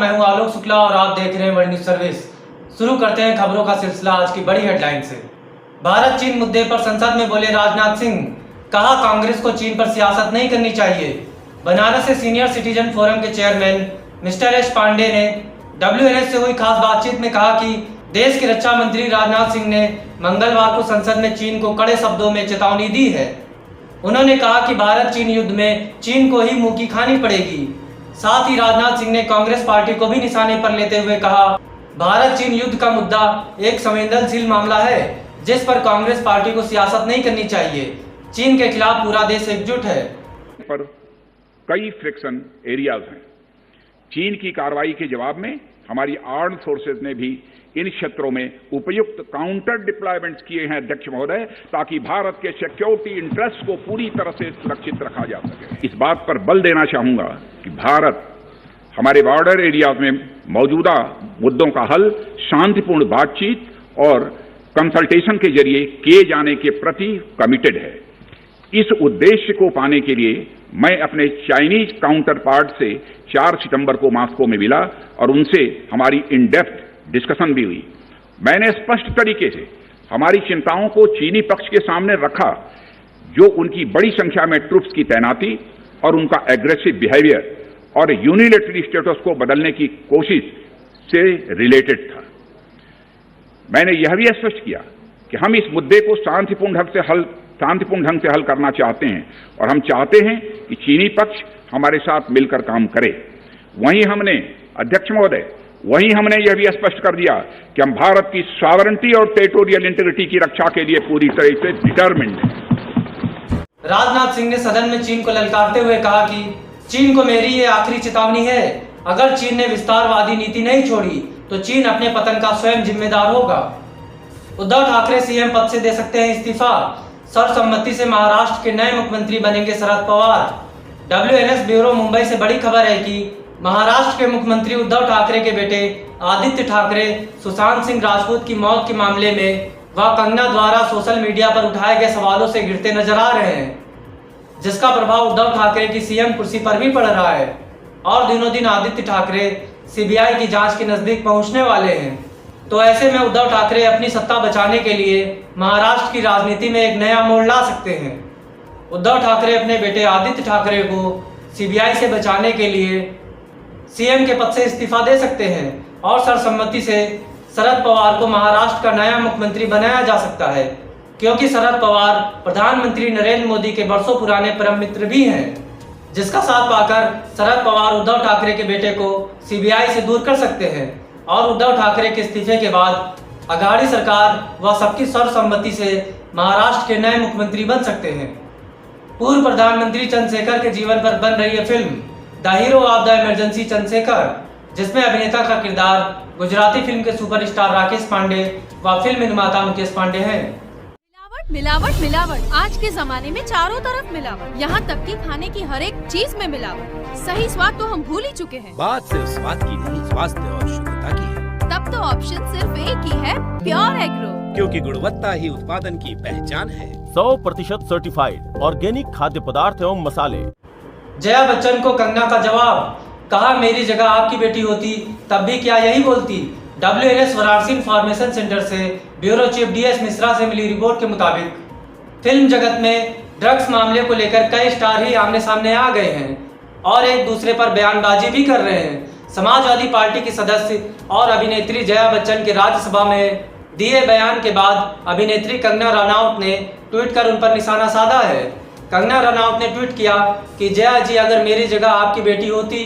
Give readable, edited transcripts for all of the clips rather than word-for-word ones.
मैं हूं आलोक शुक्ला और आप देख रहे हैं वर्ल्ड न्यूज सर्विस। शुरू करते हैं खबरों का सिलसिला आज की बड़ी हेडलाइन से। भारत चीन मुद्दे पर संसद में बोले राजनाथ सिंह, कहा कांग्रेस को चीन पर सियासत नहीं करनी चाहिए। बनारस से सीनियर सिटीजन फोरम के चेयरमैन मिस्टर एच पांडे ने WNS से हुई खास बातचीत में कहा कि देश के रक्षा मंत्री राजनाथ सिंह ने मंगलवार को संसद में चीन को कड़े शब्दों में चेतावनी दी है। उन्होंने कहा कि भारत चीन युद्ध में चीन को ही मुंह की खानी पड़ेगी। साथ ही राजनाथ सिंह ने कांग्रेस पार्टी को भी निशाने पर लेते हुए कहा, भारत चीन युद्ध का मुद्दा एक संवेदनशील मामला है जिस पर कांग्रेस पार्टी को सियासत नहीं करनी चाहिए। चीन के खिलाफ पूरा देश एकजुट है। पर कई फ्रिक्शन एरियाज हैं। चीन की कार्रवाई के जवाब में हमारी आर्म्ड फोर्सेज ने भी इन क्षेत्रों में उपयुक्त काउंटर डिप्लॉयमेंट्स किए हैं अध्यक्ष महोदय, ताकि भारत के सिक्योरिटी इंटरेस्ट को पूरी तरह से सुरक्षित रखा जा सके। इस बात पर बल देना चाहूंगा कि भारत हमारे बॉर्डर एरियाज में मौजूदा मुद्दों का हल शांतिपूर्ण बातचीत और कंसल्टेशन के जरिए किए जाने के प्रति कमिटेड है। इस उद्देश्य को पाने के लिए मैं अपने चाइनीज काउंटर पार्ट से 4 सितंबर को मॉस्को में मिला और उनसे हमारी इन डेप्थ डिस्कशन भी हुई। मैंने स्पष्ट तरीके से हमारी चिंताओं को चीनी पक्ष के सामने रखा, जो उनकी बड़ी संख्या में ट्रूप्स की तैनाती और उनका एग्रेसिव बिहेवियर और यूनिलैटरल स्टेटस को बदलने की कोशिश से रिलेटेड था। मैंने यह भी स्पष्ट किया कि हम इस मुद्दे को शांतिपूर्ण ढंग से हल करना चाहते हैं और हम चाहते हैं कि चीनी पक्ष हमारे साथ मिलकर काम करे। वहीं हमने अध्यक्ष महोदय यह भी स्पष्ट कर दिया कि हम भारत की सॉवरेनिटी और टेरिटोरियल इंटीग्रिटी की रक्षा के लिए पूरी तरह से डिटरमिन्ड हैं। राजनाथ सिंह ने सदन में चीन को ललकारते हुए कहा कि चीन को मेरी ये आखिरी चेतावनी है, अगर चीन ने विस्तारवादी नीति नहीं छोड़ी तो चीन अपने पतन का स्वयं जिम्मेदार होगा। उद्धव ठाकरे सीएम पद से दे सकते हैं इस्तीफा, सर्वसम्मति से महाराष्ट्र के नए मुख्यमंत्री बनेंगे शरद पवार। WNS ब्यूरो मुंबई से बड़ी खबर है कि महाराष्ट्र के मुख्यमंत्री उद्धव ठाकरे के बेटे आदित्य ठाकरे सुशांत सिंह राजपूत की मौत के मामले में व कंगना द्वारा सोशल मीडिया पर उठाए गए सवालों से घिरते नजर आ रहे हैं, जिसका प्रभाव उद्धव ठाकरे की सीएम कुर्सी पर भी पड़ रहा है और दिनों दिन आदित्य ठाकरे CBI की जांच के नजदीक पहुंचने वाले हैं। तो ऐसे में उद्धव ठाकरे अपनी सत्ता बचाने के लिए महाराष्ट्र की राजनीति में एक नया मोड़ ला सकते हैं। उद्धव ठाकरे अपने बेटे आदित्य ठाकरे को CBI से बचाने के लिए सीएम के पद से इस्तीफा दे सकते हैं और सर्वसम्मति से शरद पवार को महाराष्ट्र का नया मुख्यमंत्री बनाया जा सकता है, क्योंकि शरद पवार प्रधानमंत्री नरेंद्र मोदी के बरसों पुराने परम मित्र भी हैं, जिसका साथ पाकर शरद पवार उद्धव ठाकरे के बेटे को CBI से दूर कर सकते हैं और उद्धव ठाकरे के इस्तीफे के बाद अघाड़ी सरकार व सबकी सर्वसम्मति से महाराष्ट्र के नए मुख्यमंत्री बन सकते हैं। पूर्व प्रधानमंत्री चंद्रशेखर के जीवन पर बन रही है film the hero of the emergency Chandrashekhar, जिसमें अभिनेता का किरदार गुजराती फिल्म के सुपरस्टार राकेश पांडे व फिल्म निर्माता मुकेश पांडे हैं। मिलावट मिलावट आज के जमाने में चारों तरफ मिलावट, यहाँ तक कि खाने की हर एक चीज में मिलावट। सही स्वाद तो हम भूल ही चुके हैं। बात सिर्फ स्वाद की नहीं, स्वास्थ्य और शुद्धता की है। तब तो ऑप्शन सिर्फ एक ही है, प्योर एग्रो, क्योंकि गुणवत्ता ही उत्पादन की पहचान है। 100% सर्टिफाइड ऑर्गेनिक खाद्य पदार्थ एवं मसाले। जया बच्चन को कंगना का जवाब, कहा मेरी जगह आपकी बेटी होती तब भी क्या यही बोलती। WNS वाराणसी इंफॉर्मेशन सेंटर से ब्यूरो चीफ DS मिश्रा से मिली रिपोर्ट के मुताबिक फिल्म जगत में ड्रग्स मामले को लेकर कई स्टार ही आमने सामने आ गए हैं और एक दूसरे पर बयानबाजी भी कर रहे हैं। समाजवादी पार्टी की सदस्य और अभिनेत्री जया बच्चन के राज्यसभा में दिए बयान के बाद अभिनेत्री कंगना रनौत ने ट्वीट कर उन पर निशाना साधा है। कंगना रनौत ने ट्वीट किया कि जया जी, अगर मेरी जगह आपकी बेटी होती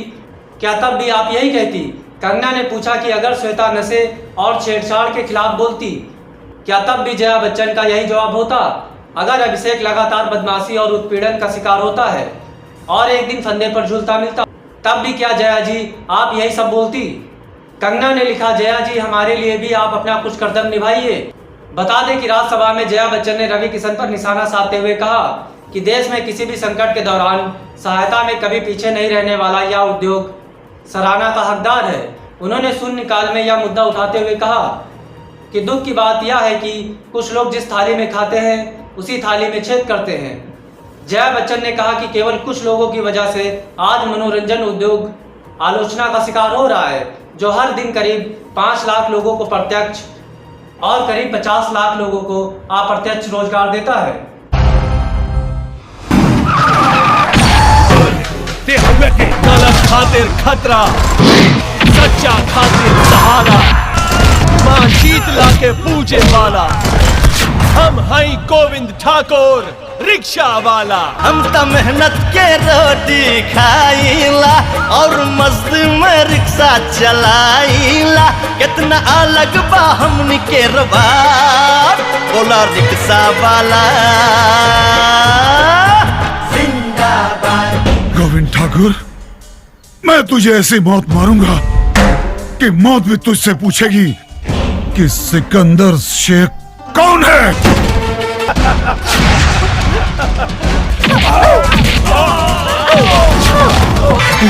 क्या तब भी आप यही कहती। कंगना ने पूछा कि अगर श्वेता नशे और छेड़छाड़ के खिलाफ बोलती क्या तब भी जया बच्चन का यही जवाब होता। अगर अभिषेक लगातार बदमाशी और उत्पीड़न का शिकार होता है और एक दिन फंदे पर झूलता मिलता, तब भी क्या जया जी आप यही सब बोलती। कंगना ने लिखा, जया जी हमारे लिए भी आप अपना कुछ कर्तव्य निभाइए। बता दें कि राज्यसभा में जया बच्चन ने रवि किशन पर निशाना साधते हुए कहा कि देश में किसी भी संकट के दौरान सहायता में कभी पीछे नहीं रहने वाला यह उद्योग सराहना का हकदार है। उन्होंने शून्यकाल में यह मुद्दा उठाते हुए कहा कि दुख की बात यह है कि कुछ लोग जिस थाली में खाते हैं उसी थाली में छेद करते हैं। जया बच्चन ने कहा कि केवल कुछ लोगों की वजह से आज मनोरंजन उद्योग आलोचना का शिकार हो रहा है, जो हर दिन करीब 5 लाख लोगों को प्रत्यक्ष और करीब 50 लाख लोगों को अप्रत्यक्ष रोजगार देता है। गलत खातिर खतरा, सच्चा खातिर सहारा, मां शीतला के पूजे वाला, हम हैं गोविंद ठाकुर रिक्शा वाला। हम तो मेहनत के रोटी खाईला और मस्त में रिक्शा चलाईला। कितना अलग बा हमनी के रवाब, बोला रिक्शा वाला जिंदाबाद। गोविंद ठाकुर, मैं तुझे ऐसी मौत मारूंगा कि मौत भी तुझसे पूछेगी कि सिकंदर शेख कौन है।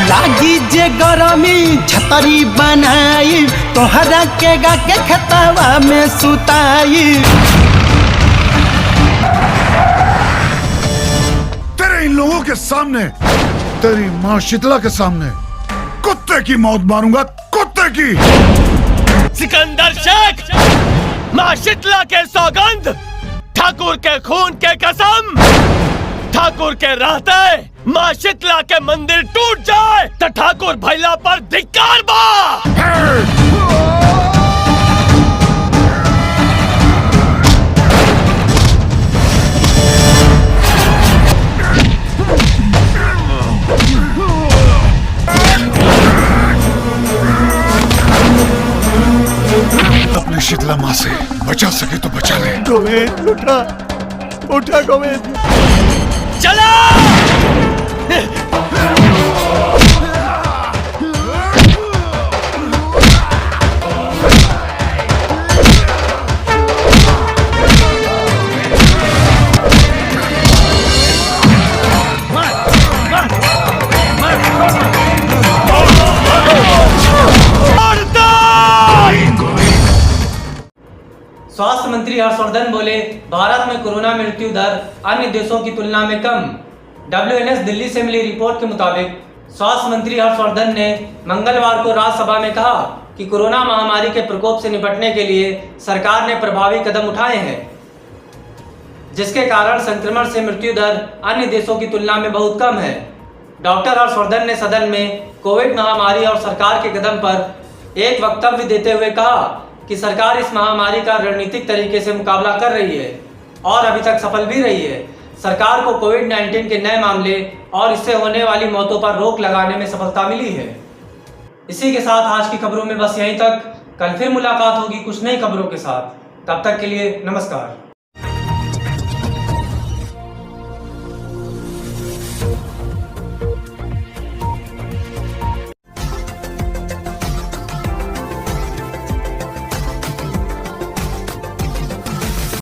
लागी जे गरमी छतरी बनाई, तोहरा के गा के खतवा में सुताई। तेरे इन लोगों के सामने, तेरी माँ शीतला के सामने कुत्ते की मौत मारूंगा, कुत्ते की। सिकंदर शेख, मां शीतला के सौगंध, ठाकुर के खून के कसम, ठाकुर के रहते मां शीतला के मंदिर टूट जाए तो ठाकुर भैला पर धिक्कार बा। अपनी शीतला माँ से बचा सके तो बचा ले। गोविंद उठा, उठा गोविंद, चला। स्वास्थ्य मंत्री हर्षवर्धन बोले, भारत में कोरोना मृत्यु दर अन्य देशों की तुलना में कम। WNS दिल्ली से मिली रिपोर्ट के मुताबिक स्वास्थ्य मंत्री हर्षवर्धन ने मंगलवार को राज्यसभा में कहा कि कोरोना महामारी के प्रकोप से निपटने के लिए सरकार ने प्रभावी कदम उठाए हैं, जिसके कारण संक्रमण से मृत्यु दर अन्य देशों की तुलना में बहुत कम है। डॉक्टर हर्षवर्धन ने सदन में कोविड महामारी और सरकार के कदम पर एक वक्तव्य देते हुए कहा कि सरकार इस महामारी का रणनीतिक तरीके से मुकाबला कर रही है और अभी तक सफल भी रही है। सरकार को कोविड-19 के नए मामले और इससे होने वाली मौतों पर रोक लगाने में सफलता मिली है। इसी के साथ आज की खबरों में बस यहीं तक। कल फिर मुलाकात होगी कुछ नई खबरों के साथ। तब तक के लिए नमस्कार।